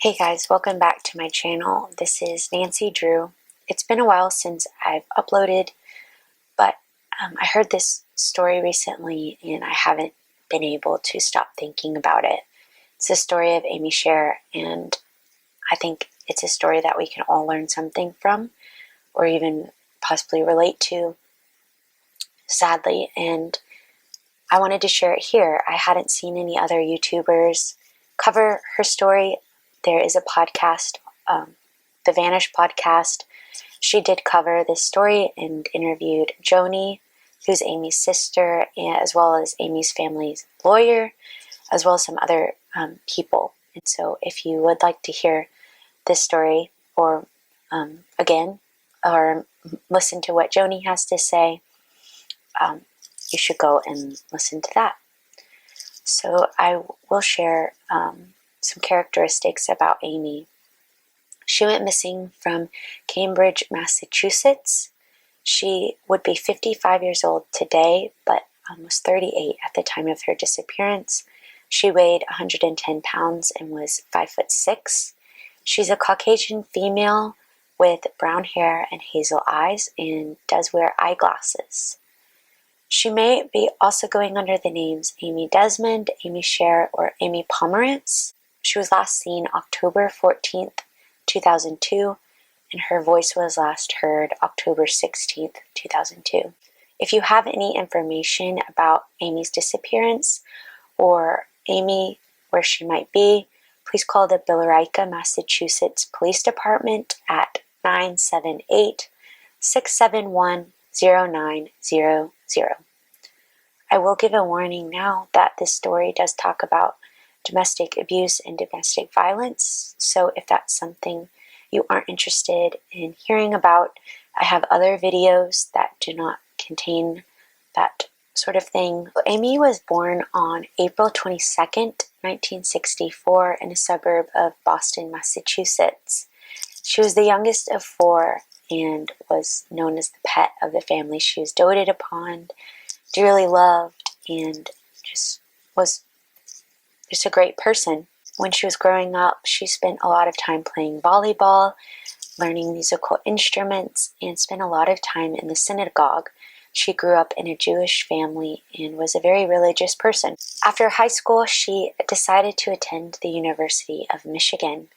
Hey guys, welcome back to my channel. This is Nancy Drew. It's been a while since I've uploaded, but I heard this story recently and I haven't been able to stop thinking about it. It's the story of Amy Sher, and I think it's a story that we can all learn something from or even possibly relate to, sadly, and I wanted to share it here. I hadn't seen any other YouTubers cover her story. There is a podcast, the Vanish podcast. She did cover this story and interviewed Joni, who's Amy's sister, as well as Amy's family's lawyer, as well as some other people. And so if you would like to hear this story or again, or listen to what Joni has to say, you should go and listen to that. So I will share some characteristics about Amy. She went missing from Cambridge, Massachusetts. She would be 55 years old today, but was 38 at the time of her disappearance. She weighed 110 pounds and was 5'6". She's a Caucasian female with brown hair and hazel eyes and does wear eyeglasses. She may be also going under the names Amy Desmond, Amy Sher, or Amy Pomerantz. She was last seen October 14th, 2002, and her voice was last heard October 16th, 2002. If you have any information about Amy's disappearance or Amy, where she might be, please call the Billerica, Massachusetts Police Department at 978-671-0900. I will give a warning now that this story does talk about domestic abuse and domestic violence, so if that's something you aren't interested in hearing about, I have other videos that do not contain that sort of thing. Amy was born on April 22nd, 1964 in a suburb of Boston, Massachusetts. She was the youngest of four and was known as the pet of the family. She was doted upon, dearly loved, and was just a great person. When she was growing up, she spent a lot of time playing volleyball, learning musical instruments, and spent a lot of time in the synagogue. She grew up in a Jewish family and was a very religious person. After high school, she decided to attend the University of Michigan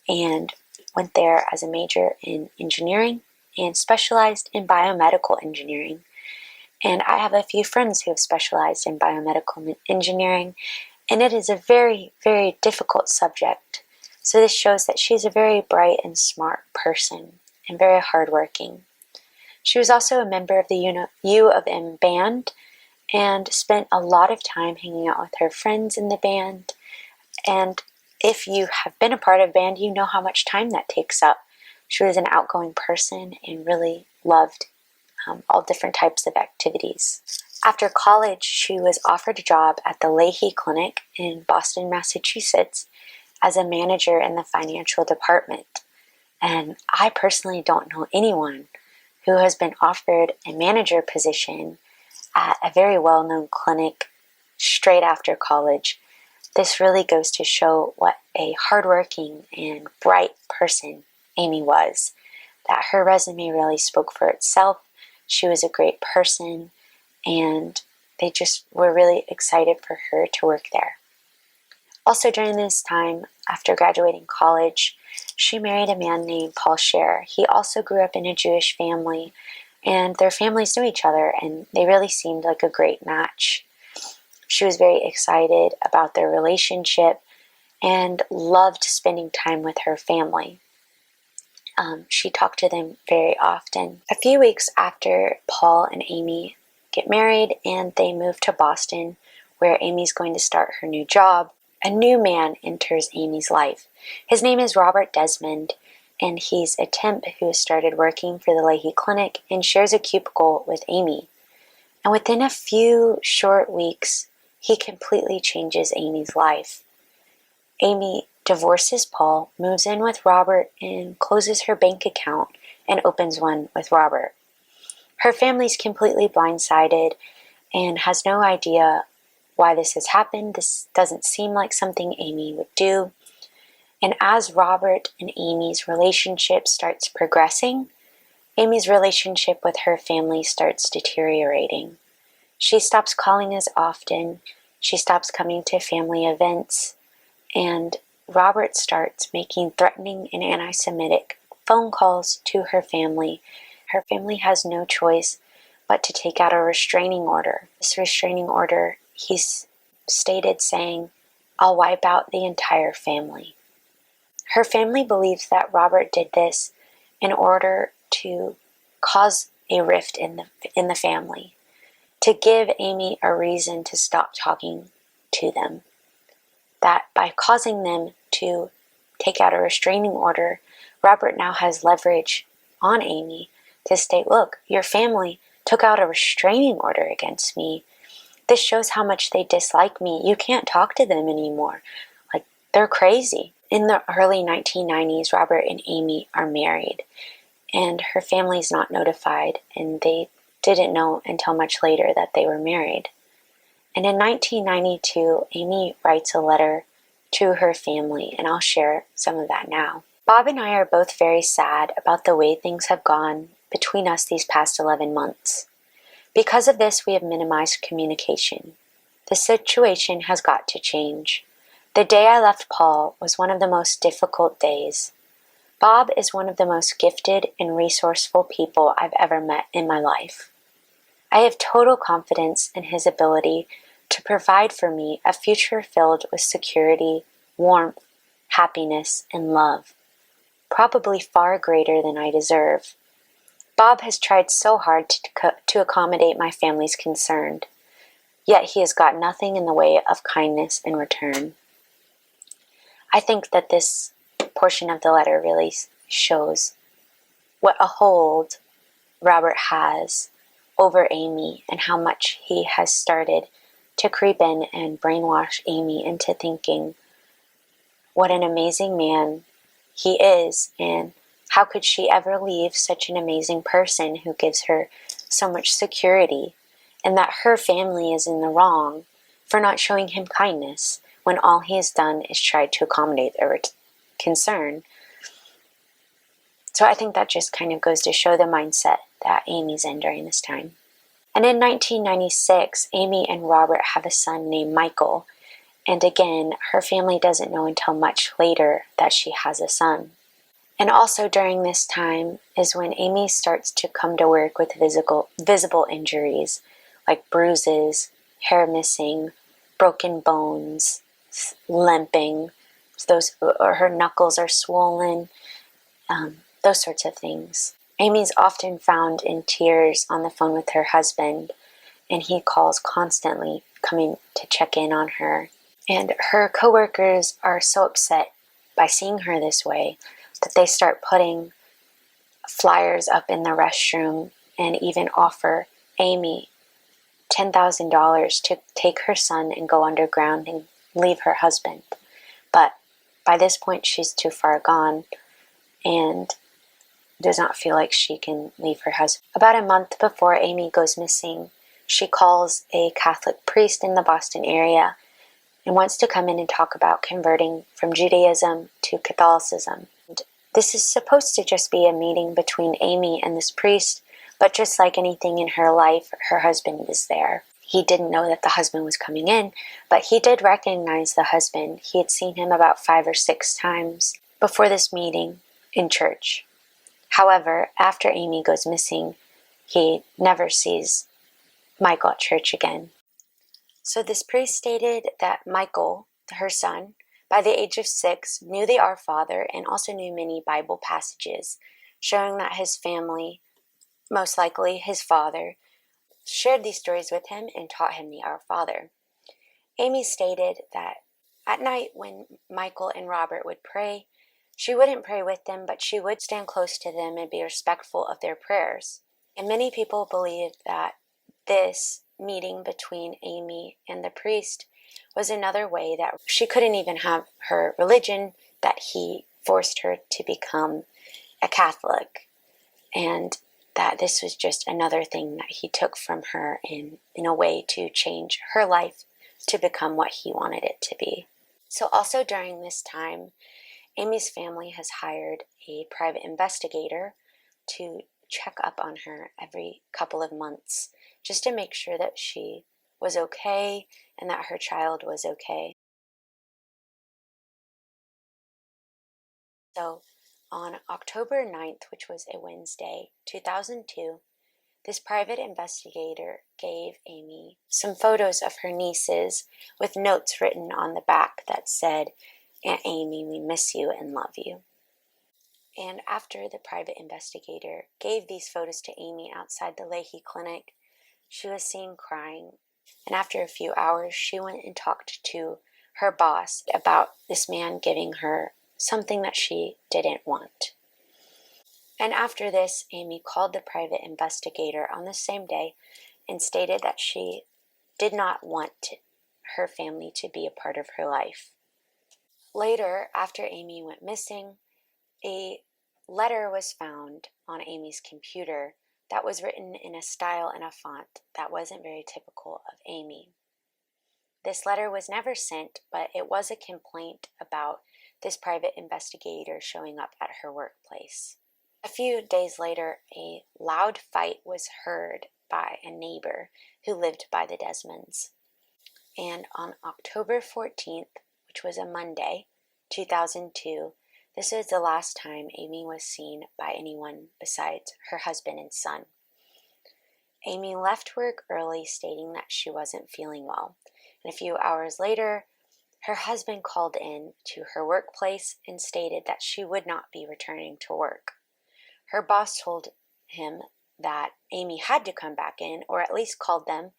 and went there as a major in engineering and specialized in biomedical engineering. And I have a few friends who have specialized in biomedical engineering, and it is a very, very difficult subject. So this shows that she's a very bright and smart person and very hardworking. She was also a member of the U of M band and spent a lot of time hanging out with her friends in the band. And if you have been a part of band, you know how much time that takes up. She was an outgoing person and really loved all different types of activities. After college, she was offered a job at the Leahy Clinic in Boston, Massachusetts as a manager in the financial department. And I personally don't know anyone who has been offered a manager position at a very well-known clinic straight after college. This really goes to show what a hardworking and bright person Amy was, that her resume really spoke for itself. She was a great person, and they just were really excited for her to work there. Also during this time, after graduating college, she married a man named Paul Sher. He also grew up in a Jewish family, and their families knew each other, and they really seemed like a great match. She was very excited about their relationship and loved spending time with her family. She talked to them very often. A few weeks after Paul and Amy get married and they move to Boston, where Amy's going to start her new job, a new man enters Amy's life. His name is Robert Desmond, and he's a temp who started working for the Leahy Clinic and shares a cubicle with Amy. And within a few short weeks, he completely changes Amy's life. Amy divorces Paul, moves in with Robert, and closes her bank account and opens one with Robert. Her family's completely blindsided and has no idea why this has happened. This doesn't seem like something Amy would do. And as Robert and Amy's relationship starts progressing, Amy's relationship with her family starts deteriorating. She stops calling as often, she stops coming to family events, and Robert starts making threatening and anti-Semitic phone calls to her family. Her family has no choice but to take out a restraining order. This restraining order, he's stated saying, "I'll wipe out the entire family." Her family believes that Robert did this in order to cause a rift in the family, to give Amy a reason to stop talking to them. That by causing them to take out a restraining order, Robert now has leverage on Amy to state, "Look, your family took out a restraining order against me. This shows how much they dislike me. You can't talk to them anymore. Like, they're crazy." In the early 1990s, Robert and Amy are married, and her family's not notified, and they didn't know until much later that they were married. And in 1992, Amy writes a letter to her family, and I'll share some of that now. "Bob and I are both very sad about the way things have gone between us these past 11 months. Because of this, we have minimized communication. The situation has got to change. The day I left Paul was one of the most difficult days. Bob is one of the most gifted and resourceful people I've ever met in my life. I have total confidence in his ability to provide for me a future filled with security, warmth, happiness, and love, probably far greater than I deserve. Bob has tried so hard to accommodate my family's concern, yet he has got nothing in the way of kindness in return." I think that this portion of the letter really shows what a hold Robert has over Amy and how much he has started to creep in and brainwash Amy into thinking what an amazing man he is, and how could she ever leave such an amazing person who gives her so much security, and that her family is in the wrong for not showing him kindness when all he has done is tried to accommodate their concern. So I think that just kind of goes to show the mindset that Amy's in during this time. And in 1996, Amy and Robert have a son named Michael, and again, her family doesn't know until much later that she has a son. And also during this time is when Amy starts to come to work with visible injuries, like bruises, hair missing, broken bones, limping, or her knuckles are swollen, those sorts of things. Amy's often found in tears on the phone with her husband, and he calls constantly, coming to check in on her. And her coworkers are so upset by seeing her this way that they start putting flyers up in the restroom and even offer Amy $10,000 to take her son and go underground and leave her husband. But by this point, she's too far gone and does not feel like she can leave her husband. About a month before Amy goes missing, she calls a Catholic priest in the Boston area and wants to come in and talk about converting from Judaism to Catholicism. And this is supposed to just be a meeting between Amy and this priest, but just like anything in her life, her husband is there. He didn't know that the husband was coming in, but he did recognize the husband. He had seen him about 5 or 6 times before this meeting in church. However, after Amy goes missing, he never sees Michael at church again. So this priest stated that Michael, her son, by the age of 6, knew the Our Father and also knew many Bible passages, showing that his family, most likely his father, shared these stories with him and taught him the Our Father. Amy stated that at night when Michael and Robert would pray, she wouldn't pray with them, but she would stand close to them and be respectful of their prayers. And many people believe that this meeting between Amy and the priest was another way that she couldn't even have her religion, that he forced her to become a Catholic, and that this was just another thing that he took from her in a way to change her life to become what he wanted it to be. So also during this time, Amy's family has hired a private investigator to check up on her every couple of months just to make sure that she was okay and that her child was okay. So on October 9th, which was a Wednesday, 2002, this private investigator gave Amy some photos of her nieces with notes written on the back that said, "Aunt Amy, we miss you and love you." And after the private investigator gave these photos to Amy outside the Leahy Clinic, she was seen crying. And after a few hours, she went and talked to her boss about this man giving her something that she didn't want. And after this, Amy called the private investigator on the same day and stated that she did not want her family to be a part of her life. Later, after Amy went missing, a letter was found on Amy's computer that was written in a style and a font that wasn't very typical of Amy. This letter was never sent, but it was a complaint about this private investigator showing up at her workplace. A few days later, a loud fight was heard by a neighbor who lived by the Desmonds. And on October 14th, which was a Monday, 2002, this was the last time Amy was seen by anyone besides her husband and son. Amy left work early, stating that she wasn't feeling well. And a few hours later, her husband called in to her workplace and stated that she would not be returning to work. Her boss told him that Amy had to come back in, or at least called them,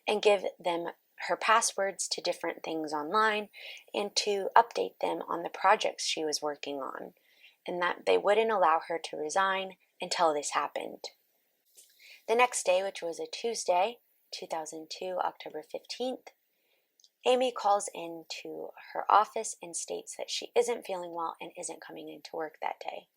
and give them her passwords to different things online and to update them on the projects she was working on, and that they wouldn't allow her to resign until this happened. The next day, which was a Tuesday, 2002, October 15th, Amy calls into her office and states that she isn't feeling well and isn't coming into work that day.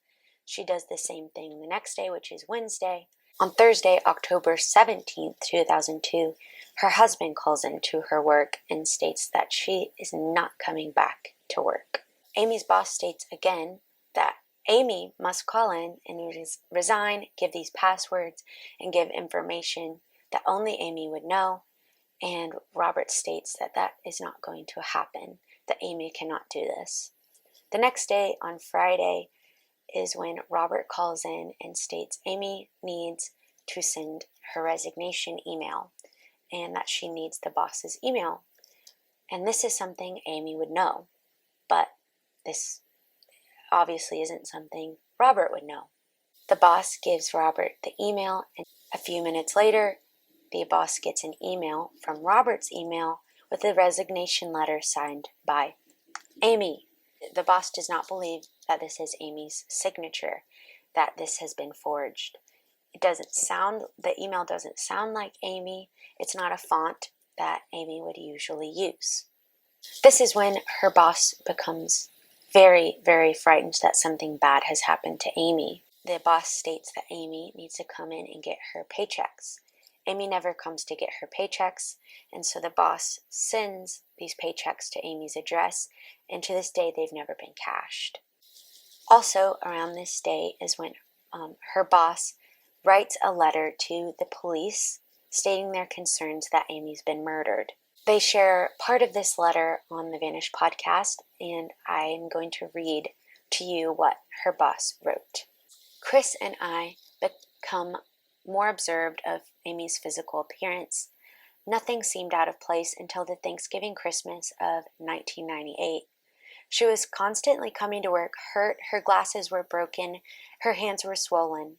She does the same thing the next day, which is Wednesday. On Thursday, October 17th, 2002, her husband calls into her work and states that she is not coming back to work. Amy's boss states again that Amy must call in and resign, give these passwords, and give information that only Amy would know. And Robert states that that is not going to happen, that Amy cannot do this. The next day, on Friday, is when Robert calls in and states Amy needs to send her resignation email and that she needs the boss's email. And this is something Amy would know, but this obviously isn't something Robert would know. The boss gives Robert the email, and a few minutes later, the boss gets an email from Robert's email with a resignation letter signed by Amy. The boss does not believe that this is Amy's signature, that this has been forged. The email doesn't sound like Amy. It's not a font that Amy would usually use. This is when her boss becomes very, very frightened that something bad has happened to Amy. The boss states that Amy needs to come in and get her paychecks. Amy never comes to get her paychecks, and so the boss sends these paychecks to Amy's address, and to this day they've never been cashed. Also, around this day is when her boss writes a letter to the police stating their concerns that Amy's been murdered. They share part of this letter on the Vanish podcast, and I am going to read to you what her boss wrote. Chris and I become more observed of Amy's physical appearance. Nothing seemed out of place until the Thanksgiving Christmas of 1998. She was constantly coming to work hurt, her glasses were broken, her hands were swollen.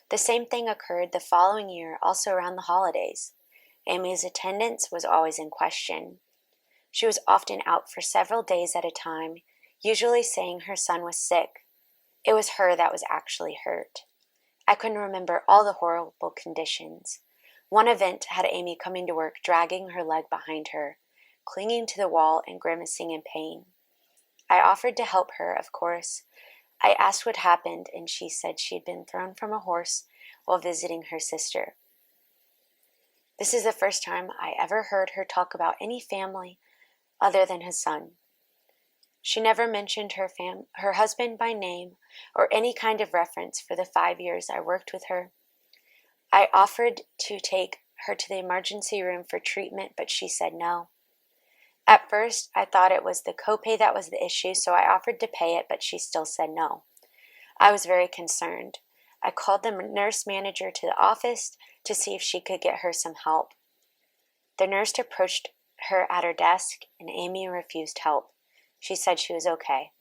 The same thing occurred the following year, also around the holidays. Amy's attendance was always in question. She was often out for several days at a time, usually saying her son was sick. It was her that was actually hurt. I couldn't remember all the horrible conditions. One event had Amy coming to work, dragging her leg behind her, clinging to the wall and grimacing in pain. I offered to help her, of course. I asked what happened, and she said she'd been thrown from a horse while visiting her sister. This is the first time I ever heard her talk about any family other than his son. She never mentioned her husband by name or any kind of reference for the 5 years I worked with her. I offered to take her to the emergency room for treatment, but she said no. At first, I thought it was the copay that was the issue, so I offered to pay it, but she still said no. I was very concerned. I called the nurse manager to the office to see if she could get her some help. The nurse approached her at her desk, and Amy refused help. She said she was okay.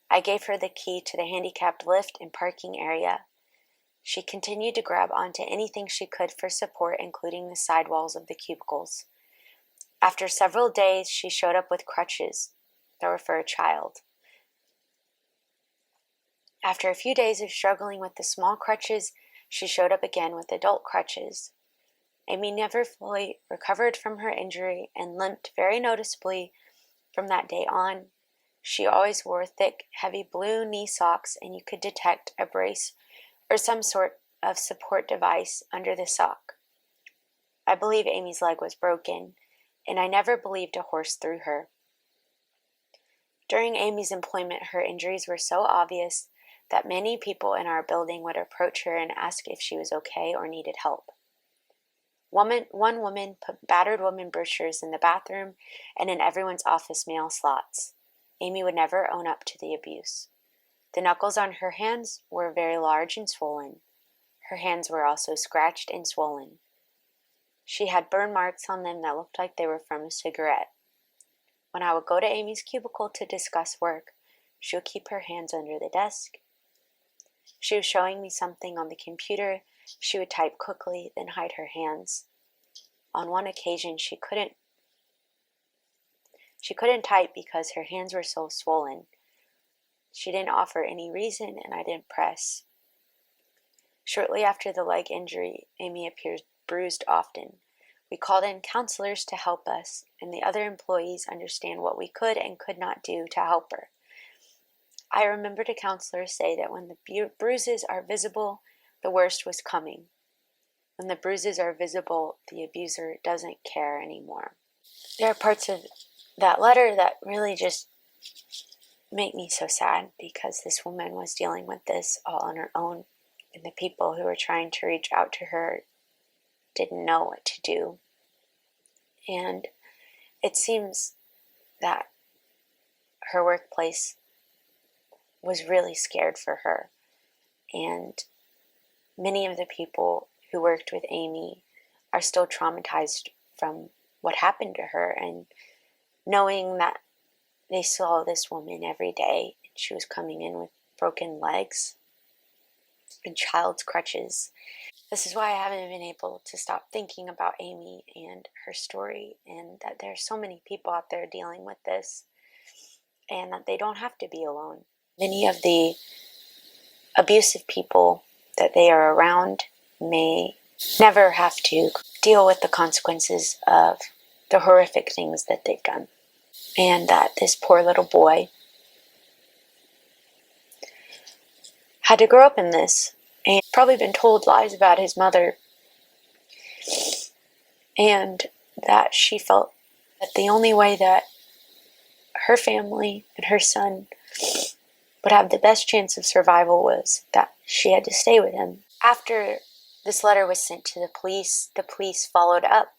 I gave her the key to the handicapped lift and parking area. She continued to grab onto anything she could for support, including the sidewalls of the cubicles. After several days, she showed up with crutches that were for a child. After a few days of struggling with the small crutches, she showed up again with adult crutches. Amy never fully recovered from her injury and limped very noticeably from that day on. She always wore thick, heavy blue knee socks, and you could detect a brace or some sort of support device under the sock. I believe Amy's leg was broken, and I never believed a horse threw her. During Amy's employment, her injuries were so obvious that many people in our building would approach her and ask if she was okay or needed help. One woman put battered woman brochures in the bathroom and in everyone's office mail slots. Amy would never own up to the abuse. The knuckles on her hands were very large and swollen. Her hands were also scratched and swollen. She had burn marks on them that looked like they were from a cigarette. When I would go to Amy's cubicle to discuss work, she would keep her hands under the desk. She was showing me something on the computer. She would type quickly, then hide her hands. On one occasion, she couldn't type because her hands were so swollen. She didn't offer any reason, and I didn't press. Shortly after the leg injury, Amy appeared bruised often. We called in counselors to help us, and the other employees understand what we could and could not do to help her. I remembered a counselor say that when the bruises are visible, the worst was coming. When the bruises are visible, the abuser doesn't care anymore. There are parts of that letter that really just make me so sad, because this woman was dealing with this all on her own, and the people who were trying to reach out to her didn't know what to do. And it seems that her workplace was really scared for her. And many of the people who worked with Amy are still traumatized from what happened to her, and knowing that they saw this woman every day and she was coming in with broken legs and child's crutches. This is why I haven't been able to stop thinking about Amy and her story, and that there are so many people out there dealing with this, and that they don't have to be alone. Many of the abusive people that they are around may never have to deal with the consequences of the horrific things that they've done. And that this poor little boy had to grow up in this, and probably been told lies about his mother, and that she felt that the only way that her family and her son would have the best chance of survival was that she had to stay with him. After this letter was sent to the police followed up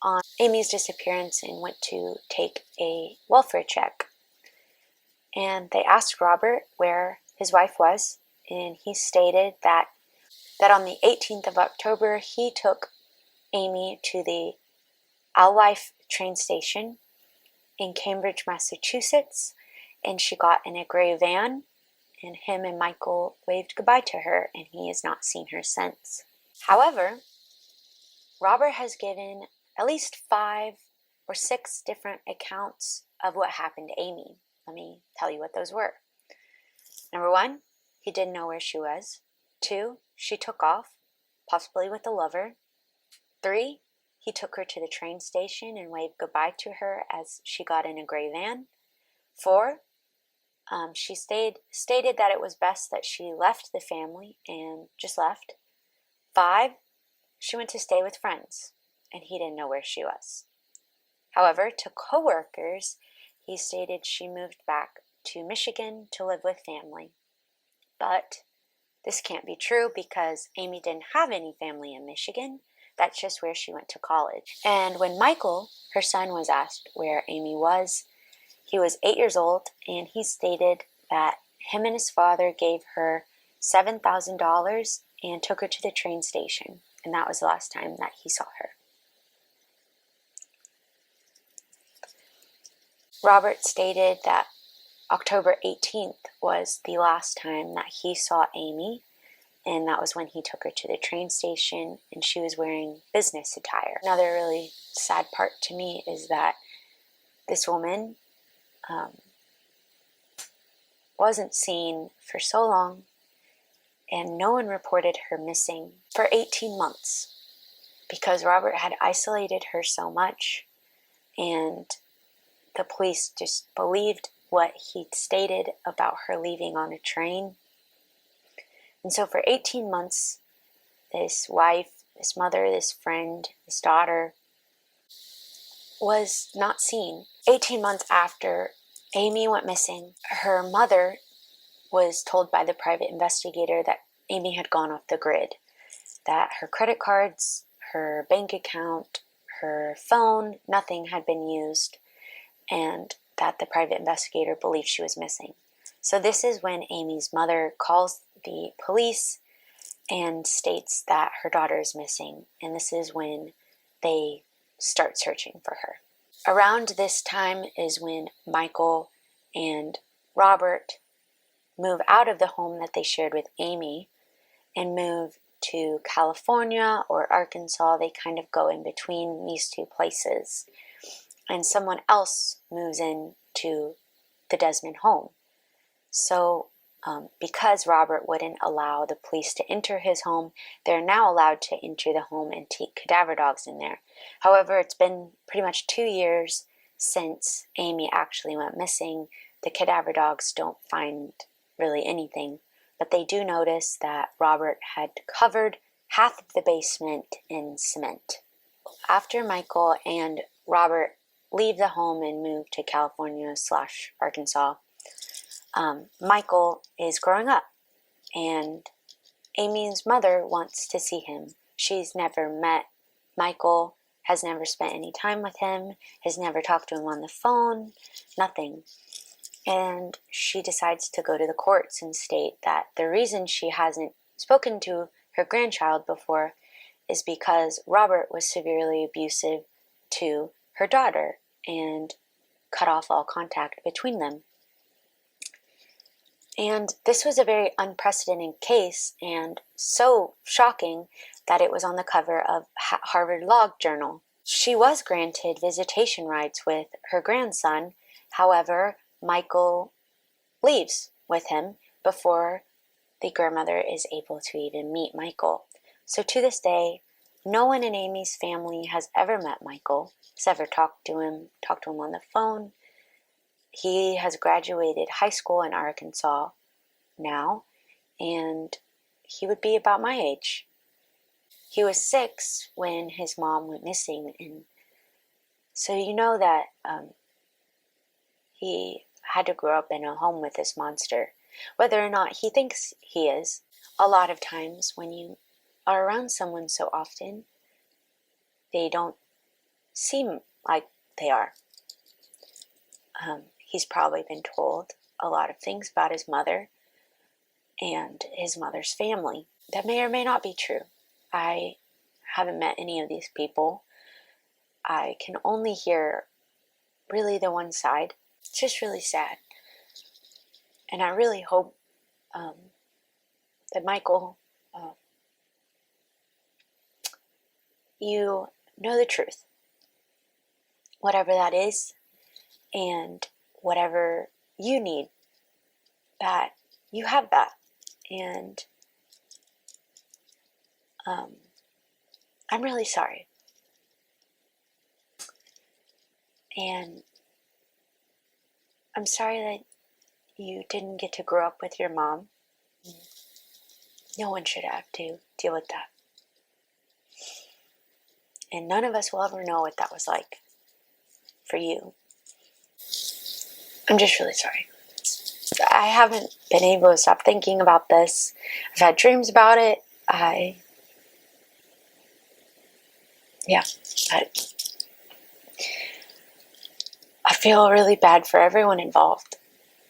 on Amy's disappearance and went to take a welfare check. And they asked Robert where his wife was, and he stated that on the 18th of October, he took Amy to the Alewife train station in Cambridge, Massachusetts, and she got in a gray van, and him and Michael waved goodbye to her, and he has not seen her since. However, Robert has given at least 5 or 6 different accounts of what happened to Amy. Let me tell you what those were. Number 1, he didn't know where she was. 2, she took off, possibly with a lover. 3, he took her to the train station and waved goodbye to her as she got in a gray van. 4, she stated that it was best that she left the family and just left. 5, she went to stay with friends, and he didn't know where she was. However, to coworkers, he stated she moved back to Michigan to live with family. But this can't be true because Amy didn't have any family in Michigan. That's just where she went to college. And when Michael, her son, was asked where Amy was, he was 8 years old, and he stated that him and his father gave her $7,000 and took her to the train station. And that was the last time that he saw her. Robert stated that October 18th was the last time that he saw Amy, and that was when he took her to the train station, and she was wearing business attire. Another really sad part to me is that this woman wasn't seen for so long, and no one reported her missing for 18 months because Robert had isolated her so much, and the police just believed what he'd stated about her leaving on a train. And so for 18 months, this wife, this mother, this friend, this daughter was not seen. 18 months after Amy went missing, her mother was told by the private investigator that Amy had gone off the grid, that her credit cards, her bank account, her phone, nothing had been used, and that the private investigator believed she was missing. So this is when Amy's mother calls the police and states that her daughter is missing, and this is when they start searching for her. Around this time is when Michael and Robert move out of the home that they shared with Amy and move to California or Arkansas. They kind of go in between these two places. And someone else moves in to the Desmond home. So because Robert wouldn't allow the police to enter his home, they're now allowed to enter the home and take cadaver dogs in there. However, it's been pretty much 2 years since Amy actually went missing. The cadaver dogs don't find really anything, but they do notice that Robert had covered half of the basement in cement. After Michael and Robert leave the home and move to California/Arkansas, Michael is growing up, and Amy's mother wants to see him. She's never met Michael, has never spent any time with him, has never talked to him on the phone, nothing. And she decides to go to the courts and state that the reason she hasn't spoken to her grandchild before is because Robert was severely abusive to her daughter and cut off all contact between them. And this was a very unprecedented case and so shocking that it was on the cover of Harvard Law Journal. She was granted visitation rights with her grandson. However, Michael leaves with him before the grandmother is able to even meet Michael. So to this day, no one in Amy's family has ever met Michael, has ever talked to him on the phone. He has graduated high school in Arkansas now, and he would be about my age. He was 6 when his mom went missing, and so you know that he had to grow up in a home with this monster. Whether or not he thinks he is, a lot of times when you are around someone so often, they don't seem like they are. He's probably been told a lot of things about his mother and his mother's family that may or may not be true. I haven't met any of these people. I can only hear really the one side. It's just really sad. And I really hope that Michael, you know the truth. Whatever that is, and whatever you need, that you have that. And I'm really sorry. And I'm sorry that you didn't get to grow up with your mom. No one should have to deal with that. And none of us will ever know what that was like for you. I'm just really sorry. I haven't been able to stop thinking about this. I've had dreams about it. But I feel really bad for everyone involved.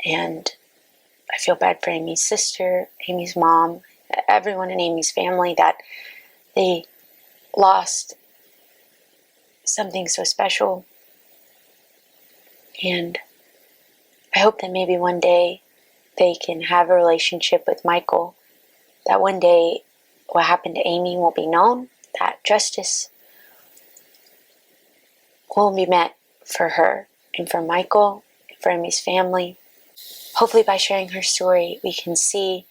And I feel bad for Amy's sister, Amy's mom, everyone in Amy's family, that they lost something so special. And I hope that maybe one day they can have a relationship with Michael, that one day what happened to Amy will be known, that justice will be met for her and for Michael and for Amy's family. Hopefully by sharing her story, we can see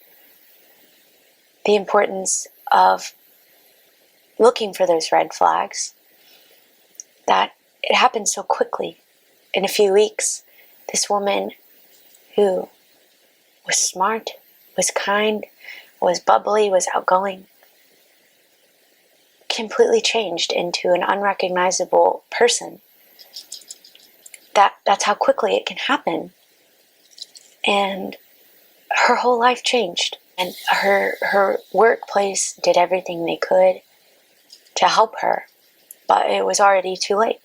the importance of looking for those red flags, that it happened so quickly. In a few weeks, this woman who was smart, was kind, was bubbly, was outgoing, completely changed into an unrecognizable person. That's how quickly it can happen. And her whole life changed. And her workplace did everything they could to help her, but it was already too late.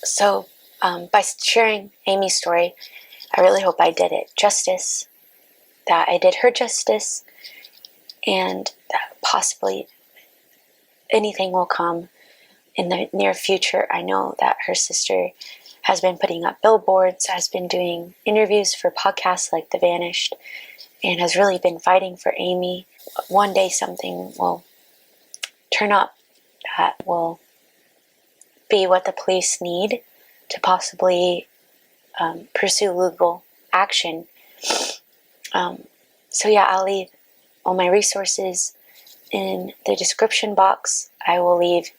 So by sharing Amy's story, I really hope I did it justice, that I did her justice, and that possibly anything will come in the near future. I know that her sister has been putting up billboards, has been doing interviews for podcasts like The Vanished, and has really been fighting for Amy. One day something will turn up that will be what the police need to possibly pursue legal action. So yeah, I'll leave all my resources in the description box. I will leave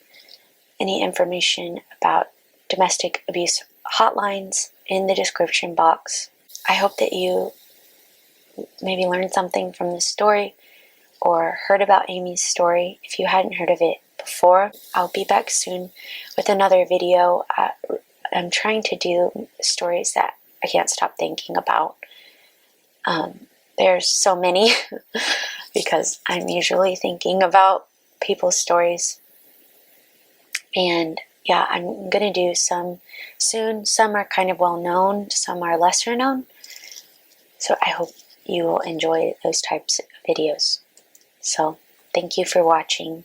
any information about domestic abuse hotlines in the description box. I hope that you maybe learned something from this story or heard about Amy's story if you hadn't heard of it before. I'll be back soon with another video. I'm trying to do stories that I can't stop thinking about. There's so many because I'm usually thinking about people's stories. And yeah, I'm going to do some soon. Some are kind of well known, some are lesser known. So I hope you will enjoy those types of videos. So thank you for watching.